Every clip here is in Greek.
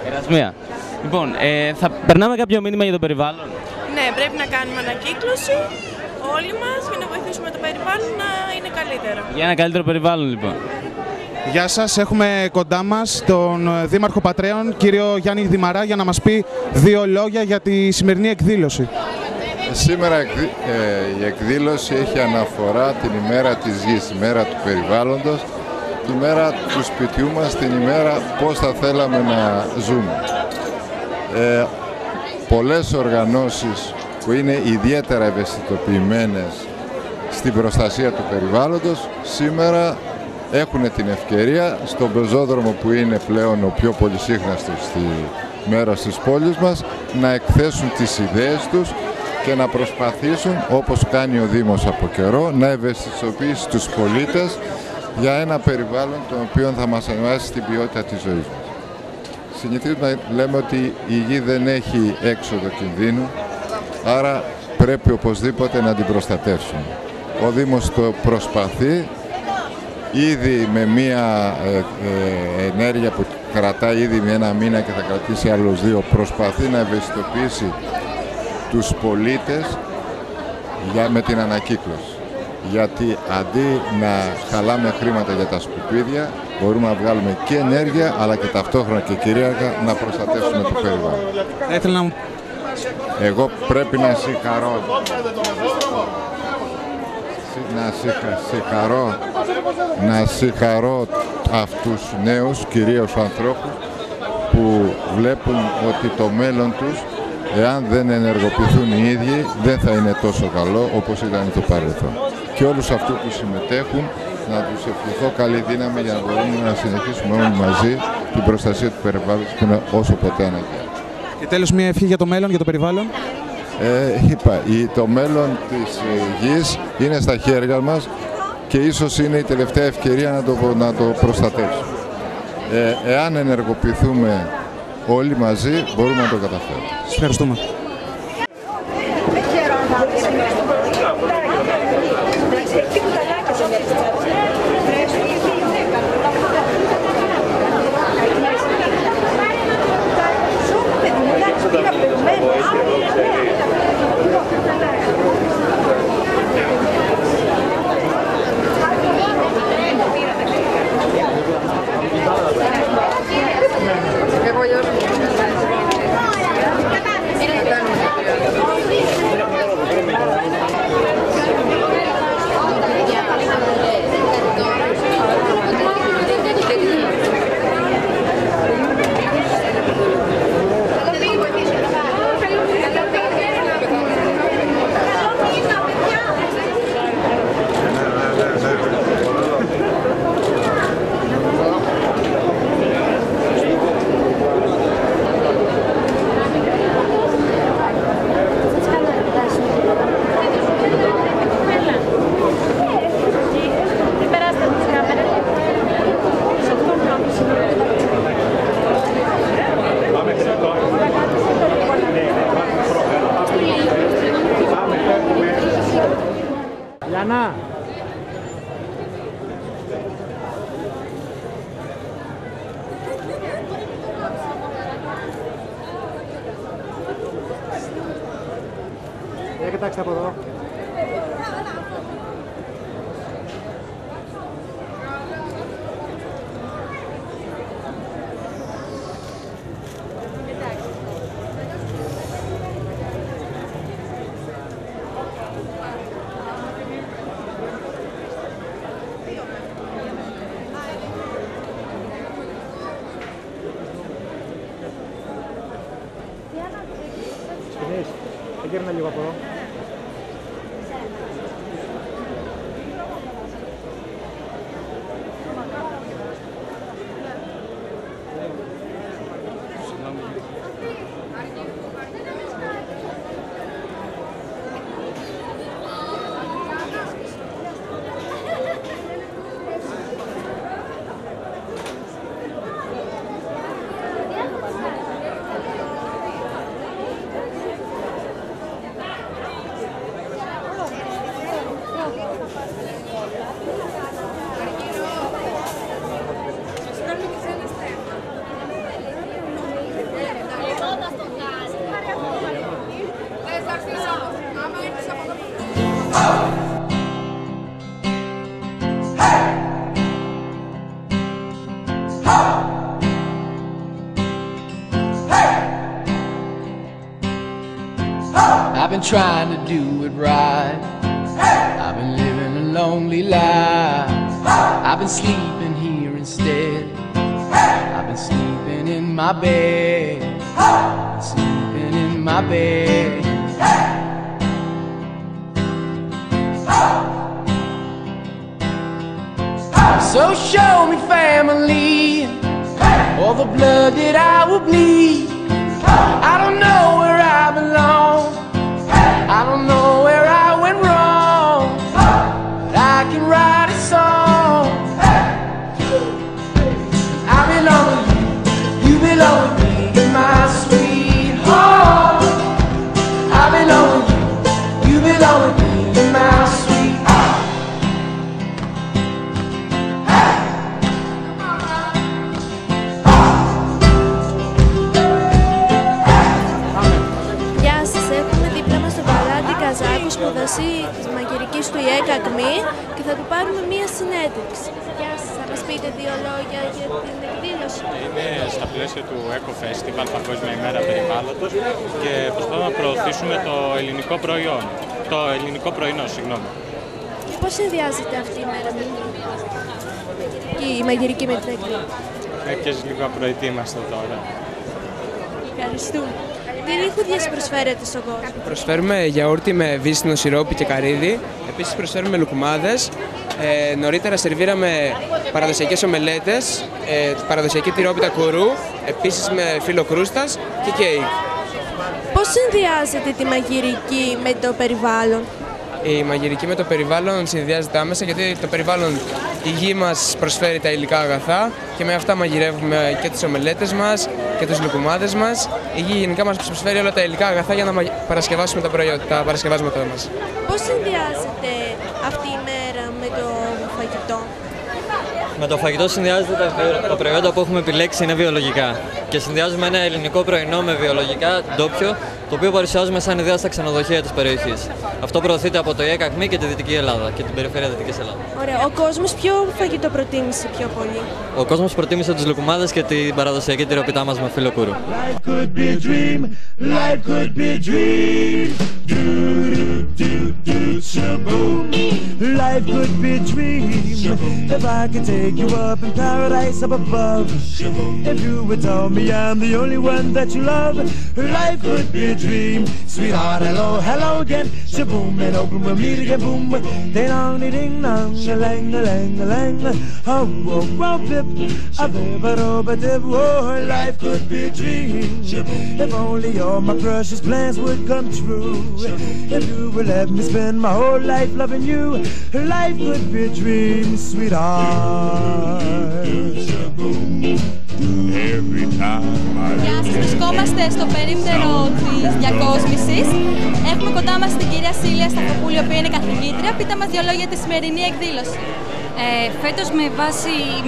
Ερασμία. Λοιπόν, θα περνάμε κάποιο μήνυμα για το περιβάλλον. Ναι, πρέπει να κάνουμε ανακύκλωση όλοι μας για να βοηθήσουμε το περιβάλλον να είναι καλύτερο. Για ένα καλύτερο περιβάλλον, λοιπόν. Γεια σας, έχουμε κοντά μας τον Δήμαρχο Πατρέων, κύριο Γιάννη Δημαρά, για να μας πει δύο λόγια για τη σημερινή εκδήλωση. Σήμερα η εκδήλωση έχει αναφορά την ημέρα της γης, τη μέρα του περιβάλλοντος, τη μέρα του σπιτιού μας, την ημέρα πώς θα θέλαμε να ζούμε. Πολλές οργανώσεις που είναι ιδιαίτερα ευαισθητοποιημένες στην προστασία του περιβάλλοντος σήμερα έχουν την ευκαιρία στον πεζόδρομο, που είναι πλέον ο πιο πολυσύχναστος στη μέρος της πόλης μας, να εκθέσουν τις ιδέες τους και να προσπαθήσουν, όπως κάνει ο Δήμος από καιρό, να ευαισθητοποιήσει τους πολίτες για ένα περιβάλλον το οποίο θα μας ανεβάσει στην ποιότητα της ζωής μας. Συνηθίζουμε να λέμε ότι η γη δεν έχει έξοδο κινδύνου, άρα πρέπει οπωσδήποτε να την προστατεύσουμε. Ο Δήμος το προσπαθεί ήδη με μία ενέργεια που κρατάει ήδη με ένα μήνα και θα κρατήσει άλλους δύο, προσπαθεί να ευαισθητοποιήσει τους πολίτες με την ανακύκλωση. Γιατί αντί να χαλάμε χρήματα για τα σκουπίδια, μπορούμε να βγάλουμε και ενέργεια, αλλά και ταυτόχρονα και κυρίαρχα να προστατεύσουμε το περιβάλλον. Εγώ πρέπει να συγχαρώ αυτούς τους νέους, κυρίως ανθρώπους, που βλέπουν ότι το μέλλον τους, εάν δεν ενεργοποιηθούν οι ίδιοι, δεν θα είναι τόσο καλό όπως ήταν το παρελθόν. Και όλους αυτούς που συμμετέχουν, να τους ευχηθώ καλή δύναμη για να μπορούμε να συνεχίσουμε όλοι μαζί την προστασία του περιβάλλοντος, που είναι όσο ποτέ αναγκαία. Και τέλος, μια ευχή για το μέλλον, για το περιβάλλον. Το μέλλον της γης είναι στα χέρια μας και ίσως είναι η τελευταία ευκαιρία να το προστατεύσουμε. Εάν ενεργοποιηθούμε όλοι μαζί, μπορούμε να το καταφέρουμε. Σας ευχαριστούμε. Γιάννα. Κοιτάξτε από εδώ. Γύρνα λίγο από εδώ. I've been trying to do it right. I've been living a lonely life. I've been sleeping here instead. I've been sleeping in my bed. Sleeping in my bed. So show me family, all the blood that I will bleed. I don't know where I belong. I don't know where I went wrong. But I can write a song. I belong with you, you belong with me, my sweetheart. I belong with you, you belong with me, my sweetheart. Γεια σας, έχουμε δίπλα μας τον Παλάτη Καζάκου, σπουδαστή της μαγειρικής του ΙΕΚ ΑΚΜΗ και θα του πάρουμε μία συνέντευξη. Γεια σας, θα μας πείτε δύο λόγια για την εκδήλωση. Είναι στα πλαίσια του Eco Festival, Παγκόσμια ημέρα περιβάλλοντος, και προσπαθούμε να προωθήσουμε το ελληνικό προϊόν. Το ελληνικό πρωινό, συγγνώμη. Πώς συνδυάζεται αυτή η μέρα με η μαγειρική με την εκδήλωση? Και λίγο απροετοίμαστο τώρα. Ευχαριστούμε. Τι ρήχουδιες προσφέρετε στον κόσμο? Προσφέρουμε γιαούρτι με βύσσινο σιρόπι και καρύδι. Επίσης προσφέρουμε λουκουμάδες. Νωρίτερα σερβίραμε παραδοσιακές ομελέτες, παραδοσιακή τυρόπιτα κουρού, επίσης με φύλλο κρούστας και κέικ. Πώς συνδυάζετε τη μαγειρική με το περιβάλλον? Η μαγειρική με το περιβάλλον συνδυάζεται άμεσα, γιατί το περιβάλλον, η γη μας προσφέρει τα υλικά αγαθά και με αυτά μαγειρεύουμε και τις ομελέτες μας και τους λουκουμάδες μας. Η γη γενικά μας προσφέρει όλα τα υλικά αγαθά για να παρασκευάσουμε τα παρασκευάσματά μας. Πώς συνδυάζεται αυτή η μέρα με το φαγητό? Με το φαγητό συνδυάζεται τα προϊόντα που έχουμε επιλέξει είναι βιολογικά. Και συνδυάζουμε ένα ελληνικό πρωινό με βιολογικά, ντόπιο, το οποίο παρουσιάζουμε σαν ιδέα στα ξενοδοχεία της περιοχής. Αυτό προωθείται από το ΙΕΚ ΑΚΜΗ και τη Δυτική Ελλάδα και την περιφέρεια Δυτικής Ελλάδας. Ωραία. Ο κόσμος ποιο φαγητό προτίμησε πιο πολύ? Ο κόσμος προτίμησε τις λουκουμάδες και την παραδοσιακή τυρόπιτά μας με φύλλο κούρου. Life could be a dream if I could take you up in paradise up above. If you would tell me I'm the only one that you love, life could be a dream. Sweetheart, hello, hello again. Shaboom, and open with me to get boom. Ding dong, ding dong, a lang, a lang, a lang. Oh, oh, oh, pip, a bip, a do, a dip. Oh, life could be a dream if only all my precious plans would come true. If you would let me spend my whole life loving you, life could be a dream, sweetheart. Every time I Γεια σας, βρισκόμαστε στο περίπτερο της διακόσμησης. Έχουμε κοντά μας την κυρία Σίλια Σταθοπούλη, η οποία είναι καθηγήτρια. Πείτε μας δύο λόγια για τη σημερινή εκδήλωση. Φέτος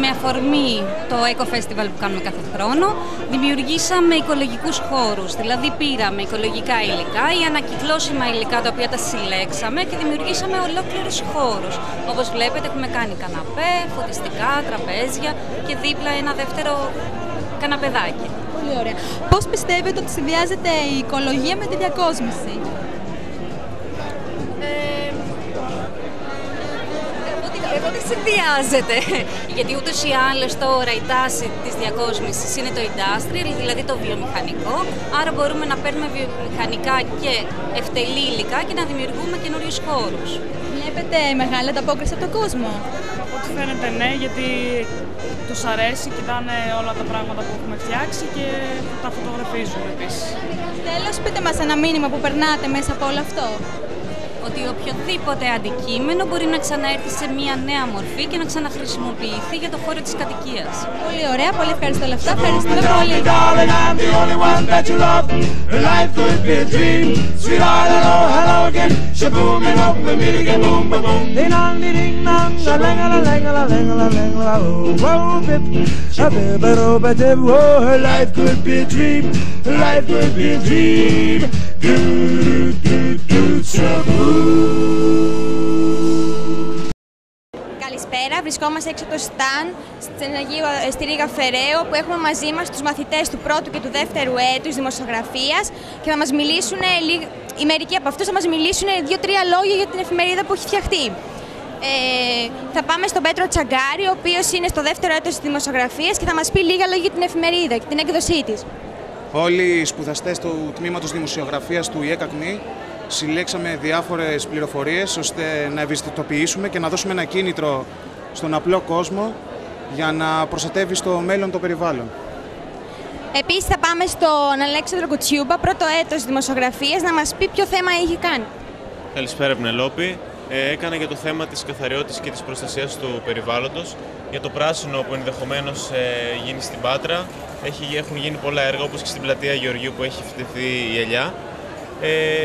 με αφορμή το Eco Festival που κάνουμε κάθε χρόνο, δημιουργήσαμε οικολογικούς χώρους, δηλαδή πήραμε οικολογικά υλικά ή ανακυκλώσιμα υλικά τα οποία τα συλλέξαμε και δημιουργήσαμε ολόκληρους χώρους. Όπως βλέπετε έχουμε κάνει καναπέ, φωτιστικά, τραπέζια και δίπλα ένα δεύτερο καναπεδάκι. Πολύ ωραία. Πώς πιστεύετε ότι συνδυάζεται η οικολογία με τη διακόσμηση? Εγώ δεν συνδυάζεται, γιατί ούτως ή άλλως τώρα η τάση της διακόσμησης είναι το industrial, δηλαδή το βιομηχανικό, άρα μπορούμε να παίρνουμε βιομηχανικά και ευτελή υλικά και να δημιουργούμε καινούριους χώρους. Βλέπετε μεγάλη ανταπόκριση από τον κόσμο? Ό,τι φαίνεται ναι, γιατί τους αρέσει, κοιτάνε όλα τα πράγματα που έχουμε φτιάξει και τα φωτογραφίζουν επίσης. Τέλος, πείτε μας ένα μήνυμα που περνάτε μέσα από όλο αυτό. Ότι οποιοδήποτε αντικείμενο μπορεί να ξαναέρθει σε μια νέα μορφή και να ξαναχρησιμοποιηθεί για το χώρο της κατοικίας. Πολύ ωραία, πολύ ευχαριστώ όλα αυτά. Ευχαριστούμε πολύ. Καλησπέρα, βρισκόμαστε έξω από το Σταν, στη Ρήγα Φεραίο, που έχουμε μαζί μας τους μαθητές του πρώτου και του δεύτερου έτους δημοσιογραφίας και θα μας μιλήσουν, οι μερικοί από αυτούς θα μας μιλήσουν 2-3 λόγια για την εφημερίδα που έχει φτιαχτεί. Θα πάμε στον Πέτρο Τσαγκάρη, ο οποίος είναι στο δεύτερο έτος της δημοσιογραφίας και θα μας πει λίγα λόγια για την εφημερίδα και την έκδοσή της. Όλοι οι σπουδαστές του τμήματος δημοσιογραφίας του ΙΕΚΑΚΜΗ συλλέξαμε διάφορες πληροφορίες ώστε να ευαισθητοποιήσουμε και να δώσουμε ένα κίνητρο στον απλό κόσμο για να προστατεύει στο μέλλον το περιβάλλον. Επίσης θα πάμε στον Αλέξανδρο Κουτσιούμπα, πρώτο έτος δημοσιογραφίας, να μας πει ποιο θέμα έχει κάνει. Καλησπέρα Πνελόπη. Έκανα για το θέμα της καθαριότητας και της προστασίας του περιβάλλοντος, για το πράσινο που ενδεχομένως γίνει στην Πάτρα. Έχουν γίνει πολλά έργα, όπως και στην πλατεία Γεωργίου που έχει φτιαχτεί η ελιά.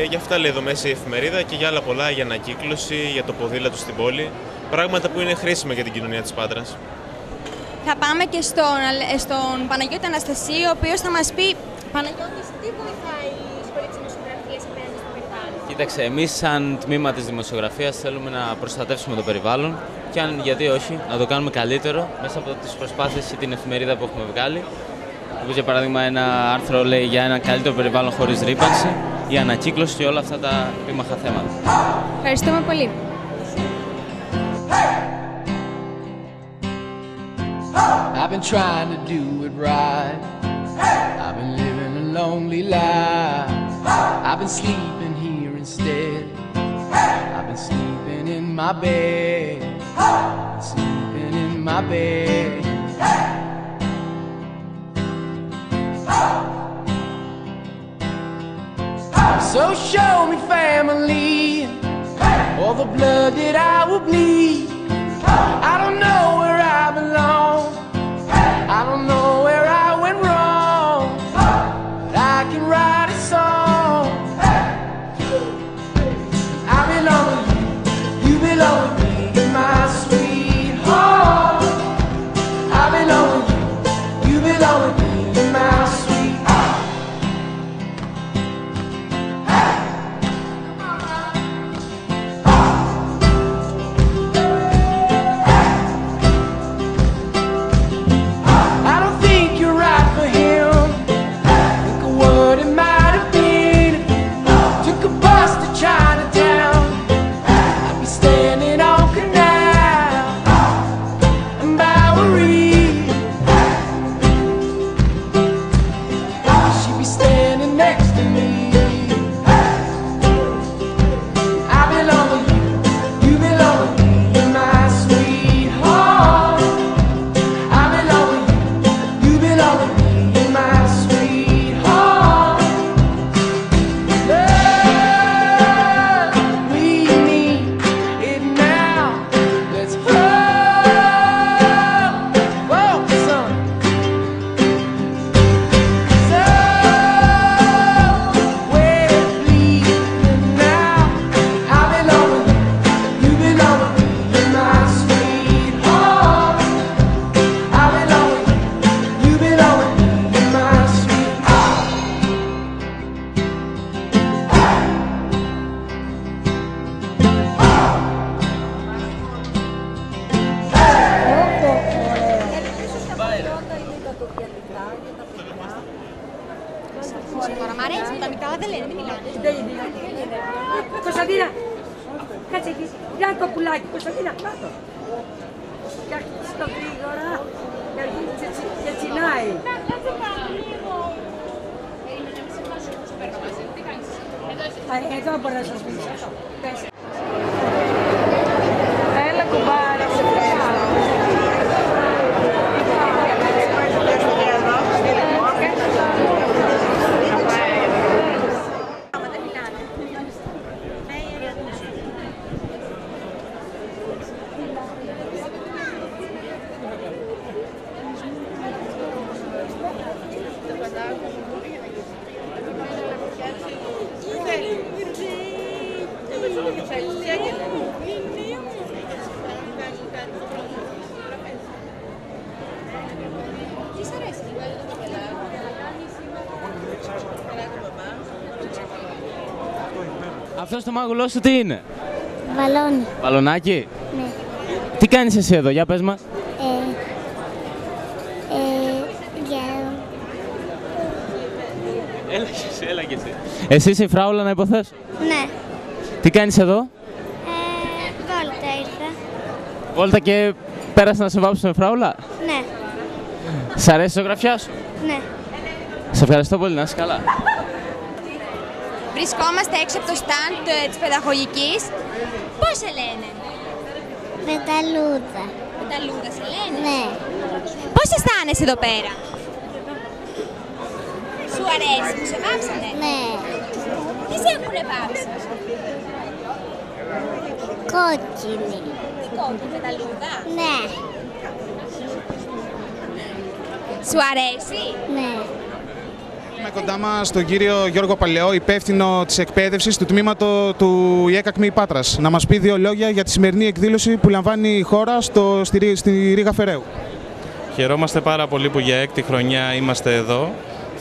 Γι' αυτά λέει εδώ μέσα η εφημερίδα και για άλλα πολλά, για ανακύκλωση, για το ποδήλατο στην πόλη. Πράγματα που είναι χρήσιμα για την κοινωνία της Πάτρας. Θα πάμε και στον Παναγιώτη Αναστασίου, ο οποίος θα μας πει, Παναγιώτη, τι βοηθάει η σχολή της δημοσιογραφίας απέναντι στο περιβάλλον? Κοίταξε, εμείς σαν τμήμα της δημοσιογραφίας θέλουμε να προστατεύσουμε το περιβάλλον και αν γιατί όχι, να το κάνουμε καλύτερο μέσα από τις προσπάθειες και την εφημερίδα που έχουμε βγάλει. Όπως για παράδειγμα ένα άρθρο λέει για ένα καλύτερο περιβάλλον χωρίς ρύπανση, η ανακύκλωση και όλα αυτά τα επίμαχα θέματα. Ευχαριστούμε πολύ. I've been trying to do it right. I've been living a lonely life. I've been sleeping here instead. I've been sleeping in my bed. Sleeping in my bed. So show me family, all the blood that I will bleed. I don't know where I belong. I don't know where I went wrong. But I can write a song. I belong with you, you belong with me, you're my sweetheart. I belong with you, you belong with me, you're my sweetheart. Τώρα μ' αρέσουν τα μικρά, δεν λένε, δεν μιλάνε. Κωνσταντίνα, κάτσε εκεί. Για το πουλάκι, Κωνσταντίνα, κάτω. Φτιάχνεις το γρήγορα και τσινάει. Εδώ μπορεί να σας πεις. Έλα κουμπάρα, σε Αυτό το μάγουλό σου τι είναι? Βαλόνι. Βαλονάκι. Ναι. Τι κάνεις εσύ εδώ, για πες μας. Έλα και εσύ. Εσύ είσαι η Φράουλα, να υποθέσω. Ναι. Τι κάνεις εδώ. Βόλτα ήρθα. Βόλτα και πέρασε να σε βάψουμε, Φράουλα. Ναι. Σ' αρέσει η ζωγραφιά σου. Ναι. Σε ευχαριστώ πολύ, να είσαι καλά. Βρισκόμαστε έξω από το stand της παιδαγωγικής. Πώς σε λένε? Πεταλούδα. Πεταλούδα σε λένε? Ναι. Πώς αισθάνεσαι εδώ πέρα? Σου αρέσει που σε βάψανε? Ναι. Τι σε έχουνε βάψει? Κόκκινη. Τι κόκκινη πεταλούδα? Ναι. Σου αρέσει? Ναι. Είμαι κοντά μας τον κύριο Γιώργο Παλαιό, υπεύθυνο της εκπαίδευσης του τμήματος του ΙΕΚΑΚΜΗ Πάτρας. Να μας πει δύο λόγια για τη σημερινή εκδήλωση που λαμβάνει η χώρα στη Ρήγα Φεραίου. Χαιρόμαστε πάρα πολύ που για 6η χρονιά είμαστε εδώ.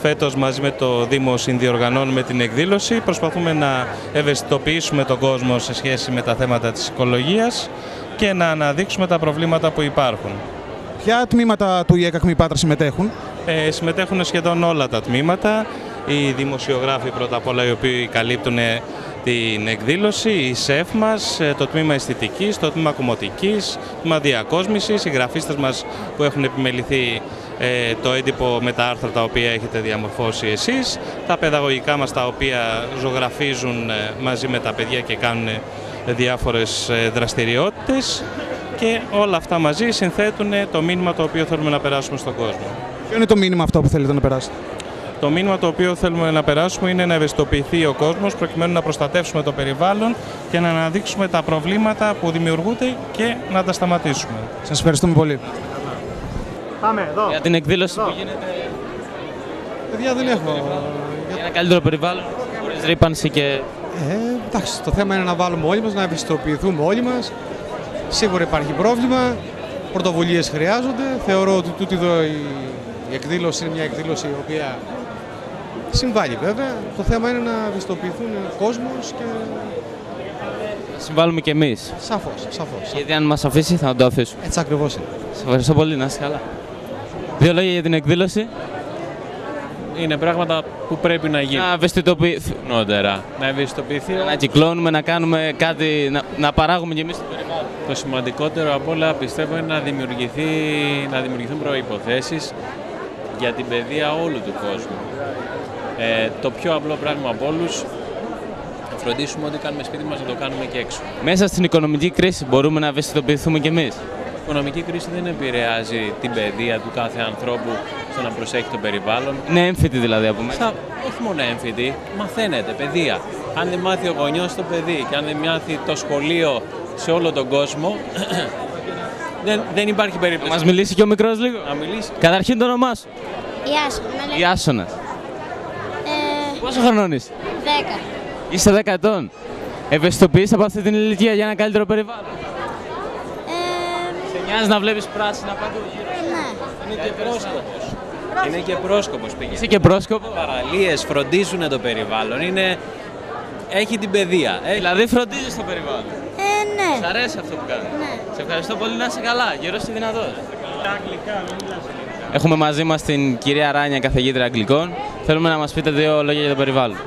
Φέτος μαζί με το Δήμο συνδιοργανώνουμε την εκδήλωση. Προσπαθούμε να ευαισθητοποιήσουμε τον κόσμο σε σχέση με τα θέματα της οικολογίας και να αναδείξουμε τα προβλήματα που υπάρχουν. Ποια τμήματα του ΙΕΚΑΚΜΗ Πάτρα συμμετέχουν? Συμμετέχουν σχεδόν όλα τα τμήματα. Οι δημοσιογράφοι πρώτα απ' όλα, οι οποίοι καλύπτουν την εκδήλωση, η ΣΕΦ μας, το τμήμα αισθητικής, το τμήμα κομμωτικής, το τμήμα διακόσμησης, οι γραφίστες μας που έχουν επιμεληθεί το έντυπο με τα άρθρα τα οποία έχετε διαμορφώσει εσείς, τα παιδαγωγικά μας τα οποία ζωγραφίζουν μαζί με τα παιδιά και κάνουν διάφορες δραστηριότητες, και όλα αυτά μαζί συνθέτουν το μήνυμα το οποίο θέλουμε να περάσουμε στον κόσμο. Ποιο είναι το μήνυμα αυτό που θέλετε να περάσετε? Το μήνυμα το οποίο θέλουμε να περάσουμε είναι να ευαισθητοποιηθεί ο κόσμος προκειμένου να προστατεύσουμε το περιβάλλον και να αναδείξουμε τα προβλήματα που δημιουργούνται και να τα σταματήσουμε. Σας ευχαριστούμε πολύ. Πάμε εδώ. Για την εκδήλωση που γίνεται. Παιδιά, δεν έχω. Για ένα καλύτερο περιβάλλον, χωρίς ρύπανση και... Εντάξει, το θέμα είναι να βάλουμε όλοι μας, να ευαισθητοποιηθούμε όλοι μας. Σίγουρα υπάρχει πρόβλημα, πρωτοβουλίες χρειάζονται. Θεωρώ ότι τούτη εδώ η εκδήλωση είναι μια εκδήλωση η οποία συμβάλλει βέβαια. Το θέμα είναι να ευαισθητοποιηθούν ο κόσμος και... Συμβάλλουμε κι εμείς. Σαφώς. Γιατί αν μας αφήσει θα το αφήσουμε. Έτσι ακριβώς είναι. Σας ευχαριστώ πολύ, να είστε καλά. Δύο λόγια για την εκδήλωση. Είναι πράγματα που πρέπει να γίνουν. Να ευαισθητοποιηθούν νωρίτερα. Να ευαισθητοποιηθεί. Να κυκλώνουμε, να κάνουμε κάτι, να παράγουμε κι εμείς το περιβάλλον. Το σημαντικότερο απ' όλα πιστεύω είναι να δημιουργηθούν προϋποθέσεις για την παιδεία όλου του κόσμου. Το πιο απλό πράγμα από όλους, να φροντίσουμε ό,τι κάνουμε σπίτι μας να το κάνουμε και έξω. Μέσα στην οικονομική κρίση μπορούμε να ευαισθητοποιηθούμε κι εμείς. Η οικονομική κρίση δεν επηρεάζει την παιδεία του κάθε ανθρώπου στο να προσέχει το περιβάλλον. Είναι έμφυτη δηλαδή από μέσα. Όχι μόνο έμφυτη, μαθαίνετε παιδεία. Αν δεν μάθει ο γονιός το παιδί και αν δεν μάθει το σχολείο σε όλο τον κόσμο, δεν υπάρχει περίπτωση. Να μας μιλήσει και ο μικρός λίγο. Να μιλήσει. Καταρχήν το όνομά σου. Ιάσονα. Ιάσονας. Πόσο χρονών είσαι? 10. Είσαι 10 ετών. Ευαισθητοποιείς από αυτή την ηλικία για ένα καλύτερο περιβάλλον. Σε νοιάζει να βλέπεις πράσινα παντού γύρω? Ναι. Είναι και πρόσκοπος. Είναι και πρόσκοπος πήγε. Είσαι και πρόσκοπο. Παραλίες φροντίζουν το περιβάλλον. Έχει την παιδεία. Δηλαδή φροντίζεις το περιβάλλον. Ναι. Σ' αρέσει αυτό που κάνεις? Ναι. Σε ευχαριστώ πολύ, να είσαι καλά. Γερός και δυνατός. Έχουμε μαζί μας την κυρία Ράνια, καθηγήτρια Αγγλικών. Θέλουμε να μας πείτε δύο λόγια για το περιβάλλον.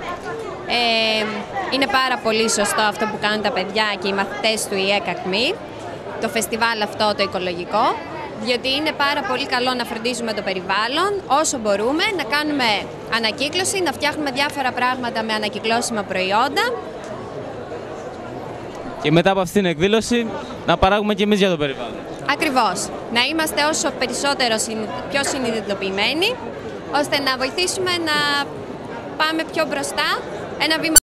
Είναι πάρα πολύ σωστό αυτό που κάνουν τα παιδιά και οι μαθητές του ΙΕΚΑΚΜΗ, το φεστιβάλ αυτό το οικολογικό, διότι είναι πάρα πολύ καλό να φροντίζουμε το περιβάλλον όσο μπορούμε, να κάνουμε ανακύκλωση, να φτιάχνουμε διάφορα πράγματα με ανακυκλώσιμα προϊόντα. Και μετά από αυτήν την εκδήλωση να παράγουμε και εμείς για το περιβάλλον. Ακριβώς. Να είμαστε όσο περισσότερο πιο συνειδητοποιημένοι, ώστε να βοηθήσουμε να πάμε πιο μπροστά, ένα βήμα